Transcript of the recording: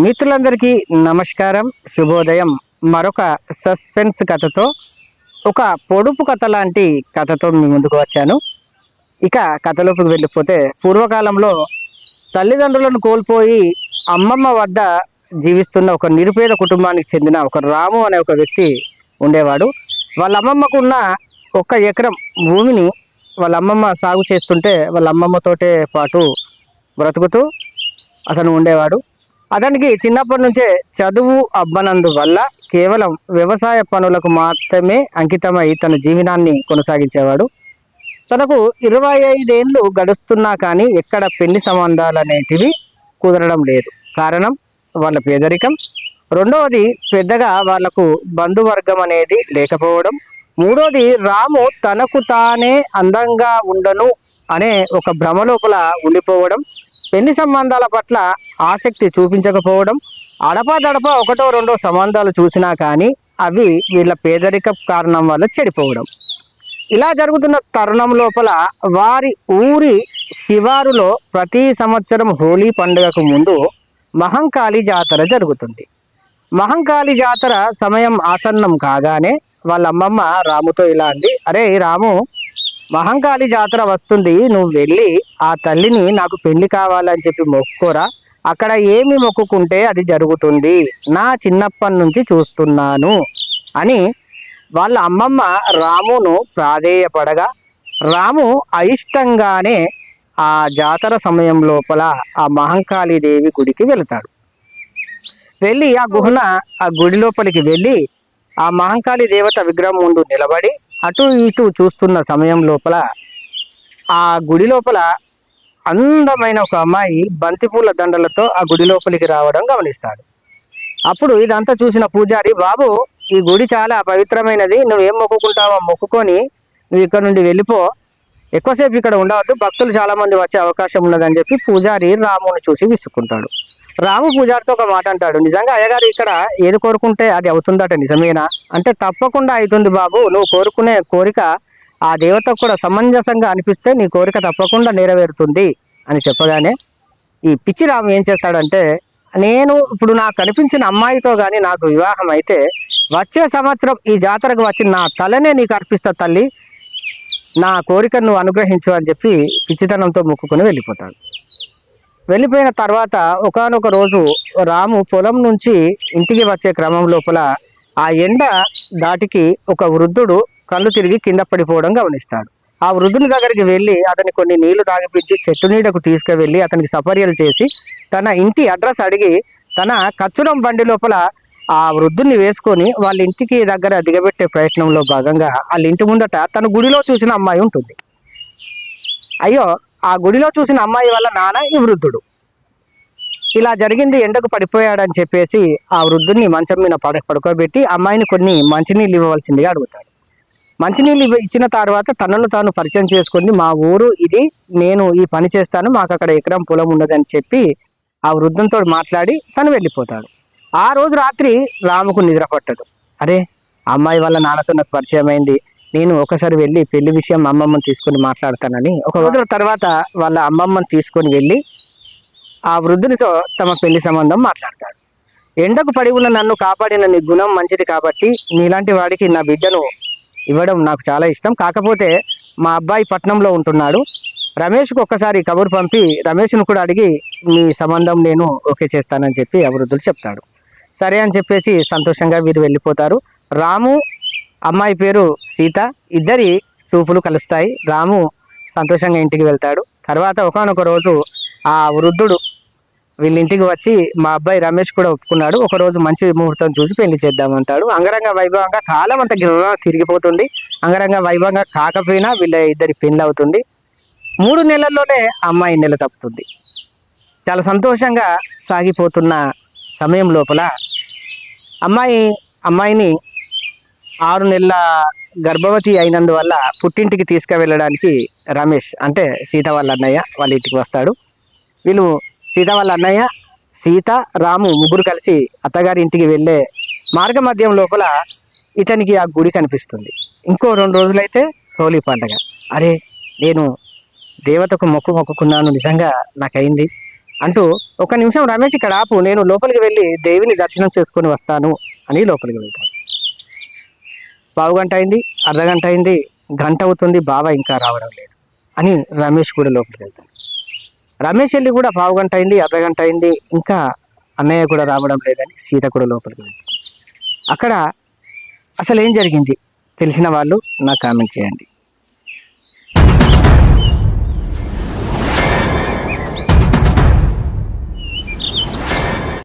మిత్రులందరికీ నమస్కారం, శుభోదయం. మరొక సస్పెన్స్ కథతో, ఒక పొడుపు కథ లాంటి కథతో మీ ముందుకు వచ్చాను. ఇక కథలోకి వెళ్ళిపోతే, పూర్వకాలంలో తల్లిదండ్రులను కోల్పోయి అమ్మమ్మ వద్ద జీవిస్తున్న ఒక నిరుపేద కుటుంబానికి చెందిన ఒక రాము అనే ఒక వ్యక్తి ఉండేవాడు. వాళ్ళ అమ్మమ్మకున్న 1 ఎకరం భూమిని వాళ్ళ అమ్మమ్మ సాగు చేస్తుంటే వాళ్ళ అమ్మమ్మతోటే పాటు బ్రతుకుతూ అతను ఉండేవాడు. అతనికి చిన్నప్పటి నుంచే చదువు అబ్బనందు వల్ల కేవలం వ్యవసాయ పనులకు మాత్రమే అంకితమై తన జీవనాన్ని కొనసాగించేవాడు. తనకు 25 ఏళ్ళు గడుస్తున్నా కానీ ఎక్కడ పెళ్లి సంబంధాలు అనేటివి కుదరడం లేదు. కారణం వాళ్ళ పేదరికం. రెండవది, పెద్దగా వాళ్లకు బంధువర్గం అనేది లేకపోవడం. మూడోది, రాము తనకు తానే అందంగా ఉండను అనే ఒక భ్రమ లోపల ఉండిపోవడం. పెళ్లి సంబంధాల పట్ల ఆసక్తి చూపించకపోవడం. అడపాదడప 1 2 సంబంధాలు చూసినా కానీ అవి వీళ్ళ పేదరిక కారణం వల్ల చెడిపోవడం. ఇలా జరుగుతున్న తరుణం లోపల వారి ఊరి శివారులో ప్రతి సంవత్సరం హోలీ పండుగకు ముందు మహంకాళి జాతర జరుగుతుంది. మహంకాళి జాతర సమయం ఆసన్నం కాగానే వాళ్ళ అమ్మమ్మ రాముతో ఇలా అంది, అరే రాము, మహంకాళి జాతర వస్తుంది, నువ్వు వెళ్ళి ఆ తల్లిని నాకు పెళ్లి కావాలని చెప్పి మొక్కుకోరా, అక్కడ ఏమి మొక్కుకుంటే అది జరుగుతుంది, నా చిన్నప్పటి నుంచి చూస్తున్నాను అని వాళ్ళ అమ్మమ్మ రామును ప్రాధేయపడగా, రాము అయిష్టంగానే ఆ జాతర సమయం లోపల ఆ మహంకాళి దేవి గుడికి వెళతాడు. వెళ్ళి ఆ గుడి లోపలికి వెళ్ళి ఆ మహంకాళి దేవత విగ్రహం ముందు నిలబడి అటు ఇటు చూస్తున్న సమయం లోపల ఆ గుడి లోపల అందమైన ఒక అమ్మాయి బంతిపూల దండలతో ఆ గుడి లోపలికి రావడం గమనిస్తాడు. అప్పుడు ఇదంతా చూసిన పూజారి, బాబు, ఈ గుడి చాలా పవిత్రమైనది, నువ్వేం మొక్కుకుంటావో మొక్కుకొని నువ్వు ఇక్కడ నుండి వెళ్ళిపో, ఎక్కువసేపు ఇక్కడ ఉండవద్దు, భక్తులు చాలా మంది వచ్చే అవకాశం ఉన్నదని చెప్పి పూజారి రాముని చూసి విసుక్కుంటాడు. రాము పూజారితో ఒక మాట అంటాడు, నిజంగా అయ్యగారు ఇక్కడ ఏది కోరుకుంటే అది అవుతుందట, నిజమేనా అంటే, తప్పకుండా అవుతుంది బాబు, నువ్వు కోరుకునే కోరిక ఆ దేవతకు కూడా సమంజసంగా అనిపిస్తే నీ కోరిక తప్పకుండా నెరవేరుతుంది అని చెప్పగానే ఈ పిచ్చి రాము ఏం చేస్తాడంటే, నేను ఇప్పుడు నాకు కనిపించిన అమ్మాయితో కానీ నాకు వివాహం అయితే వచ్చే సంవత్సరం ఈ జాతరకు వచ్చి నా తలనే నీకు అర్పిస్తా తల్లి, నా కోరికను నువ్వు అనుగ్రహించు అని చెప్పి పిచ్చితనంతో మొక్కుకొని వెళ్ళిపోతాడు. వెళ్ళిపోయిన తర్వాత ఒకానొక రోజు రాము పొలం నుంచి ఇంటికి వచ్చే క్రమం లోపల ఆ ఎండ దాటికి ఒక వృద్ధుడు కళ్ళు తిరిగి కింద పడిపోవడం గమనిస్తాడు. ఆ వృద్ధుని దగ్గరికి వెళ్ళి అతని కొన్ని నీళ్లు తాగిపించి చెట్టు నీడకు తీసుకువెళ్ళి అతనికి సపర్యలు చేసి తన ఇంటి అడ్రస్ అడిగి తన కచ్చురం బండి లోపల ఆ వృద్ధుని వేసుకొని వాళ్ళ ఇంటికి దగ్గర దిగబెట్టే ప్రయత్నంలో భాగంగా వాళ్ళ ఇంటి ముందట తన గుడిలో చూసిన అమ్మాయి ఉంటుంది. అయ్యో, ఆ గుడిలో చూసిన అమ్మాయి వల్ల నాన్న ఈ వృద్ధుడు. ఇలా జరిగింది, ఎండకు పడిపోయాడని చెప్పేసి ఆ వృద్ధుని మంచం మీద పడుకోబెట్టి అమ్మాయిని కొన్ని మంచినీళ్ళు ఇవ్వవలసిందిగా అడుగుతాడు. మంచినీళ్ళు ఇచ్చిన తర్వాత తనను తాను పరిచయం చేసుకుంది, మా ఊరు ఇది, నేను ఈ పని చేస్తాను, మాకు అక్కడ ఎకరం పొలం ఉన్నదని చెప్పి ఆ వృద్ధంతో మాట్లాడి తను వెళ్ళిపోతాడు. ఆ రోజు రాత్రి రాముకు నిద్ర పట్టదు. అరే, అమ్మాయి వాళ్ళ నాన్నతో నాకు పరిచయం అయింది, నేను ఒకసారి వెళ్ళి పెళ్లి విషయం అమ్మమ్మని తీసుకొని మాట్లాడతానని ఒక రోజుల తర్వాత వాళ్ళ అమ్మమ్మని తీసుకొని వెళ్ళి ఆ వృద్ధునితో తమ పెళ్లి సంబంధం మాట్లాడతాడు. ఎండకు పడి ఉన్న నన్ను కాపాడిన నీ గుణం మంచిది కాబట్టి నీలాంటి వాడికి నా బిడ్డను ఇవ్వడం నాకు చాలా ఇష్టం, కాకపోతే మా అబ్బాయి పట్నంలో ఉంటున్నాడు, రమేష్కు ఒక్కసారి కబురు పంపి రమేష్ను కూడా అడిగి మీ సంబంధం నేను ఓకే చేస్తానని చెప్పి ఆ వృద్ధుడు చెప్తాడు. సరే అని చెప్పేసి సంతోషంగా వీరు వెళ్ళిపోతారు. రాము, అమ్మాయి పేరు సీత, ఇద్దరి చూపులు కలుస్తాయి. రాము సంతోషంగా ఇంటికి వెళ్తాడు. తర్వాత ఒకానొక రోజు ఆ వృద్ధుడు వీళ్ళ ఇంటికి వచ్చి మా అబ్బాయి రమేష్ కూడా ఒప్పుకున్నాడు, ఒక రోజు మంచి ముహూర్తం చూసి పెళ్లి చేద్దామంటాడు. అంగరంగ వైభవంగా కాలం అంత తిరిగిపోతుంది. అంగరంగ వైభవంగా కాకపోయినా వీళ్ళ ఇద్దరి పెళ్లి అవుతుంది. 3 నెలల్లోనే అమ్మాయి నెల తప్పుతుంది. చాలా సంతోషంగా సాగిపోతున్న సమయం లోపల అమ్మాయిని 6 నెలల గర్భవతి అయినందువల్ల పుట్టింటికి తీసుకువెళ్ళడానికి రమేష్ అంటే సీత వాళ్ళ అన్నయ్య వాళ్ళ ఇంటికి వస్తాడు. వీళ్ళు సీత వాళ్ళ అన్నయ్య, సీత, రాము ముగ్గురు కలిసి అత్తగారి ఇంటికి వెళ్ళే మార్గ మధ్యం లోపల ఇతనికి ఆ గుడి కనిపిస్తుంది. ఇంకో 2 రోజులైతే హోలీ పండగ. అరే, నేను దేవతకు మొక్కుకున్నాను, నిజంగా నాకైంది అంటూ ఒక నిమిషం రమేష్ ఇక్కడ ఆపు, నేను లోపలికి వెళ్ళి దేవిని దర్శనం చేసుకొని వస్తాను అని లోపలికి వెళ్తాడు. పావుగంట అయింది, అర్ధగంట అయింది, గంట అవుతుంది, బావ ఇంకా రావడం లేదు అని రమేష్ కూడా లోపలికి వెళ్తాడు. రమేష్ వెళ్ళి కూడా పావుగంట అయింది, అర్ధగంట అయింది, ఇంకా అన్నయ్య కూడా రావడం లేదని సీత కూడా లోపలికి వెళ్తాడు. అక్కడ అసలు ఏం జరిగింది తెలిసిన వాళ్ళు నాకు కామెంట్ చేయండి.